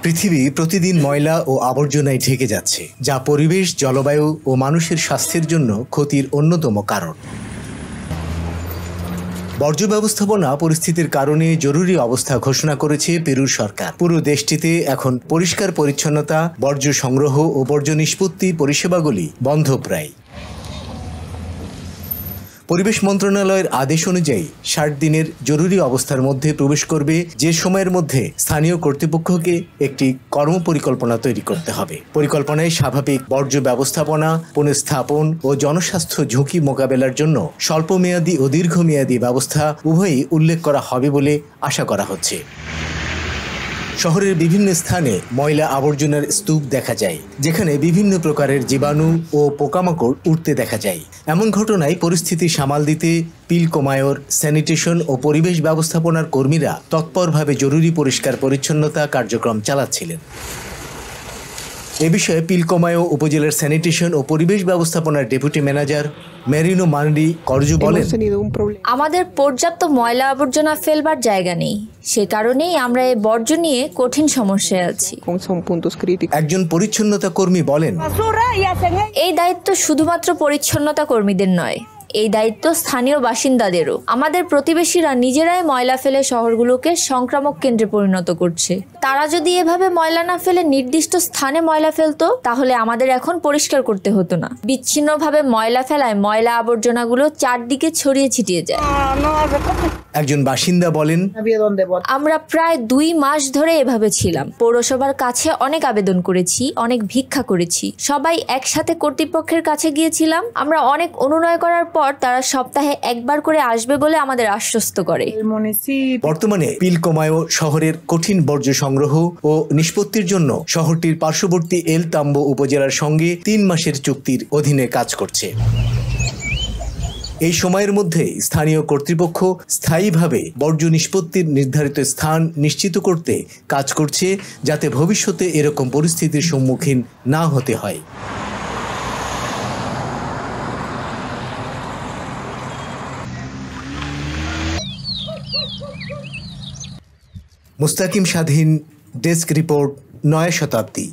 পৃথিবী প্রতিদিন ময়লা ও আবর্জনায় ঢেকে যাচ্ছে, যা পরিবেশ, জলবায়ু ও মানুষের স্বাস্থ্যের জন্য ক্ষতির অন্যতম কারণ। বর্জ্য ব্যবস্থাপনা পরিস্থিতির কারণে জরুরি অবস্থা ঘোষণা করেছে পেরুর সরকার। পুরো দেশটিতে এখন পরিষ্কার পরিচ্ছন্নতা, বর্জ্য সংগ্রহ ও বর্জ্য নিষ্পত্তি পরিষেবাগুলি বন্ধ প্রায়। পরিবেশ মন্ত্রণালয়ের আদেশ অনুযায়ী ৬০ দিনের জরুরি অবস্থার মধ্যে প্রবেশ করবে, যে সময়ের মধ্যে স্থানীয় কর্তৃপক্ষকে একটি কর্মপরিকল্পনা তৈরি করতে হবে। পরিকল্পনায় স্বাভাবিক বর্জ্য ব্যবস্থাপনা, পুনঃস্থাপন ও জনস্বাস্থ্য ঝুঁকি মোকাবেলার জন্য স্বল্পমেয়াদী ও দীর্ঘমেয়াদী ব্যবস্থা উভয়ই উল্লেখ করা হবে বলে আশা করা হচ্ছে। শহরের বিভিন্ন স্থানে ময়লা আবর্জনার স্তূপ দেখা যায়, যেখানে বিভিন্ন প্রকারের জীবাণু ও পোকামাকড় উঠতে দেখা যায়। এমন ঘটনায় পরিস্থিতি সামাল দিতে পিলকোমায়োর স্যানিটেশন ও পরিবেশ ব্যবস্থাপনার কর্মীরা তৎপরভাবে জরুরি পরিষ্কার পরিচ্ছন্নতা কার্যক্রম চালাচ্ছিলেন। এ বিষয়ে পিলকোমায়ো উপজেলার স্যানিটেশন ও পরিবেশ ব্যবস্থাপনার ডেপুটি ম্যানেজার মেরিনো মান্ডি করজু বলেন, আমাদের পর্যাপ্ত ময়লা আবর্জনা ফেলবার জায়গা নেই, সে কারণেই আমরা এই বর্জ্য নিয়ে কঠিন সমস্যায় আছি। একজন পরিচ্ছন্নতা কর্মী বলেন, এই দায়িত্ব শুধুমাত্র পরিচ্ছন্নতা কর্মীদের নয়, এই দায়িত্ব স্থানীয় বাসিন্দাদেরও। আমাদের প্রতিবেশীরা নিজেরাই ময়লা ফেলে শহরগুলোকে সংক্রামক কেন্দ্রে পরিণত করছে। তারা যদি এভাবে ময়লা না ফেলে নির্দিষ্ট স্থানে ময়লা ফেলতো, তাহলে আমাদের এখন পরিষ্কার করতে হতো না। বিচ্ছিন্নভাবে ময়লা ফেলায় ময়লা আবর্জনাগুলো চারদিকে ছড়িয়ে ছিটিয়ে যায়। একজন বাসিন্দা বলেন, আমরা প্রায় ২ মাস ধরে এভাবে ছিলাম। পৌরসভার কাছে অনেক আবেদন করেছি, অনেক ভিক্ষা করেছি, সবাই একসাথে কর্তৃপক্ষের কাছে গিয়েছিলাম। আমরা অনেক অনুনয় করার পর তারা সপ্তাহে একবার করে আসবে বলে আমাদের আশ্বস্ত করে। বর্তমানে পিলকোমায়ো শহরের কঠিন বর্জ্য সংগ্রহ ও নিষ্পত্তির জন্য শহরটির পার্শ্ববর্তী এল তাম্বো উপজেলার সঙ্গে ৩ মাসের চুক্তির অধীনে কাজ করছে। এই সময়ের মধ্যে স্থানীয় কর্তৃপক্ষ স্থায়ীভাবে বর্জ্য নিষ্পত্তির নির্ধারিত স্থান নিশ্চিত করতে কাজ করছে, যাতে ভবিষ্যতে এরকম পরিস্থিতির সম্মুখীন না হতে হয়। মুস্তাকিম স্বাধীন, ডেস্ক রিপোর্ট, নয়া শতাব্দী।